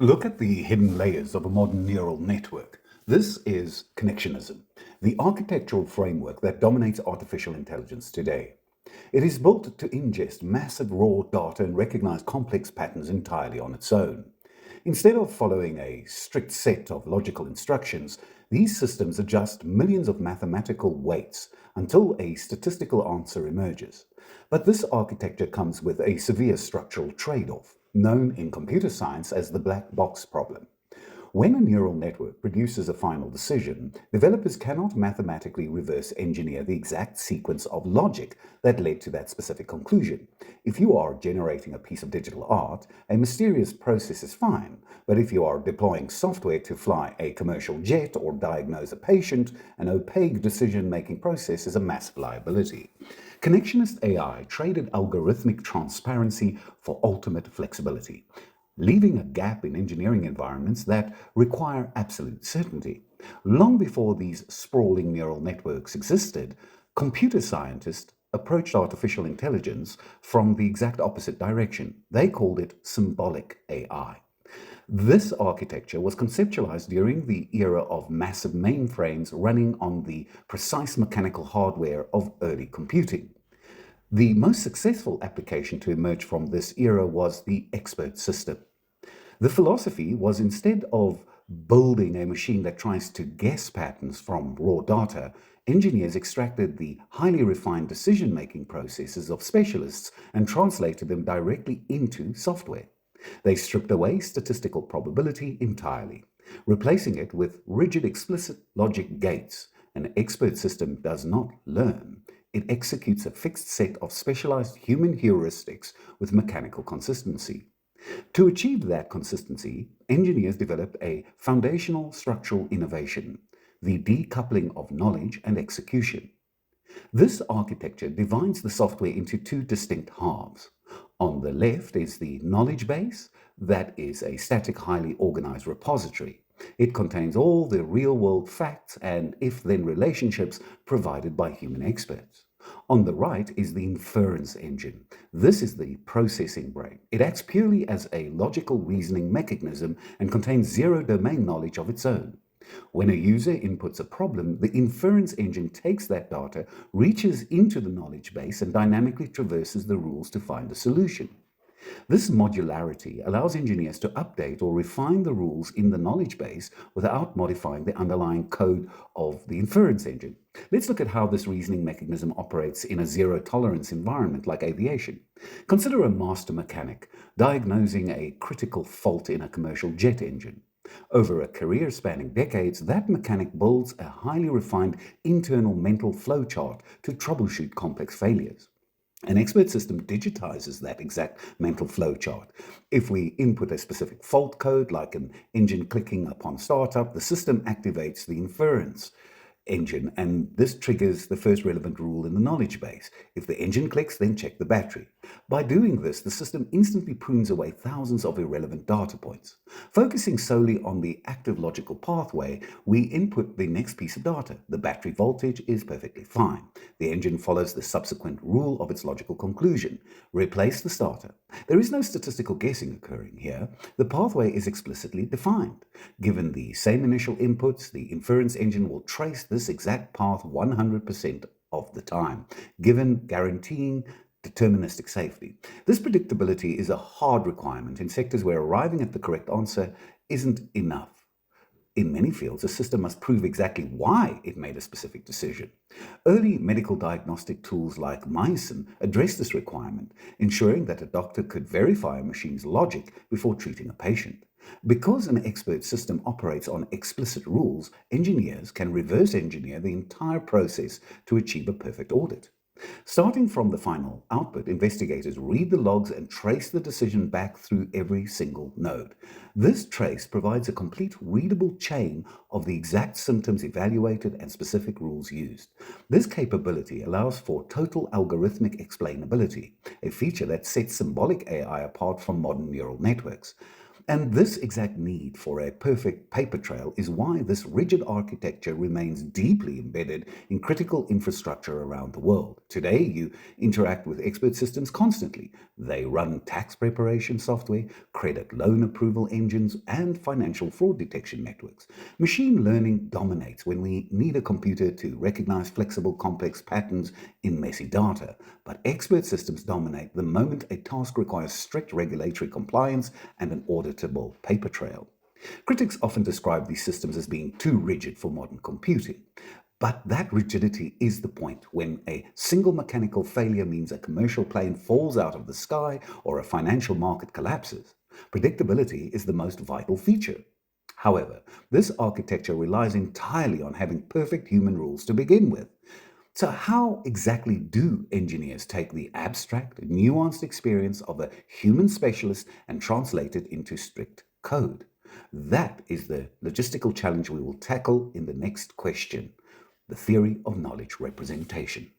Look at the hidden layers of a modern neural network. This is connectionism, the architectural framework that dominates artificial intelligence today. It is built to ingest massive raw data and recognize complex patterns entirely on its own. Instead of following a strict set of logical instructions, these systems adjust millions of mathematical weights until a statistical answer emerges. But this architecture comes with a severe structural trade-off, known in computer science as the black box problem. When a neural network produces a final decision, developers cannot mathematically reverse engineer the exact sequence of logic that led to that specific conclusion. If you are generating a piece of digital art, a mysterious process is fine, but if you are deploying software to fly a commercial jet or diagnose a patient, an opaque decision-making process is a massive liability. Connectionist AI traded algorithmic transparency for ultimate flexibility, leaving a gap in engineering environments that require absolute certainty. Long before these sprawling neural networks existed, computer scientists approached artificial intelligence from the exact opposite direction. They called it symbolic AI. This architecture was conceptualized during the era of massive mainframes running on the precise mechanical hardware of early computing. The most successful application to emerge from this era was the expert system. The philosophy was, instead of building a machine that tries to guess patterns from raw data, engineers extracted the highly refined decision-making processes of specialists and translated them directly into software. They stripped away statistical probability entirely, replacing it with rigid explicit logic gates. An expert system does not learn. It executes a fixed set of specialized human heuristics with mechanical consistency. To achieve that consistency, engineers developed a foundational structural innovation, the decoupling of knowledge and execution. This architecture divides the software into two distinct halves. On the left is the knowledge base, that is a static, highly organized repository. It contains all the real-world facts and if-then relationships provided by human experts. On the right is the inference engine. This is the processing brain. It acts purely as a logical reasoning mechanism and contains zero domain knowledge of its own. When a user inputs a problem, the inference engine takes that data, reaches into the knowledge base, and dynamically traverses the rules to find a solution. This modularity allows engineers to update or refine the rules in the knowledge base without modifying the underlying code of the inference engine. Let's look at how this reasoning mechanism operates in a zero-tolerance environment like aviation. Consider a master mechanic diagnosing a critical fault in a commercial jet engine. Over a career spanning decades, that mechanic builds a highly refined internal mental flowchart to troubleshoot complex failures. An expert system digitizes that exact mental flowchart. If we input a specific fault code, like an engine clicking upon startup, the system activates the inference engine, and this triggers the first relevant rule in the knowledge base. If the engine clicks, then check the battery. By doing this, the system instantly prunes away thousands of irrelevant data points. Focusing solely on the active logical pathway, we input the next piece of data. The battery voltage is perfectly fine. The engine follows the subsequent rule of its logical conclusion. Replace the starter. There is no statistical guessing occurring here. The pathway is explicitly defined. Given the same initial inputs, the inference engine will trace this exact path 100% of the time, guaranteeing deterministic safety. This predictability is a hard requirement in sectors where arriving at the correct answer isn't enough. In many fields, a system must prove exactly why it made a specific decision. Early medical diagnostic tools like Mycin addressed this requirement, ensuring that a doctor could verify a machine's logic before treating a patient. Because an expert system operates on explicit rules, engineers can reverse engineer the entire process to achieve a perfect audit. Starting from the final output, investigators read the logs and trace the decision back through every single node. This trace provides a complete readable chain of the exact symptoms evaluated and specific rules used. This capability allows for total algorithmic explainability, a feature that sets symbolic AI apart from modern neural networks. And this exact need for a perfect paper trail is why this rigid architecture remains deeply embedded in critical infrastructure around the world. Today, you interact with expert systems constantly. They run tax preparation software, credit loan approval engines, and financial fraud detection networks. Machine learning dominates when we need a computer to recognize flexible, complex patterns in messy data. But expert systems dominate the moment a task requires strict regulatory compliance and an auditable paper trail. Critics often describe these systems as being too rigid for modern computing. But that rigidity is the point. When a single mechanical failure means a commercial plane falls out of the sky or a financial market collapses, predictability is the most vital feature. However, this architecture relies entirely on having perfect human rules to begin with. So, how exactly do engineers take the abstract, nuanced experience of a human specialist and translate it into strict code? That is the logistical challenge we will tackle in the next question: the theory of knowledge representation.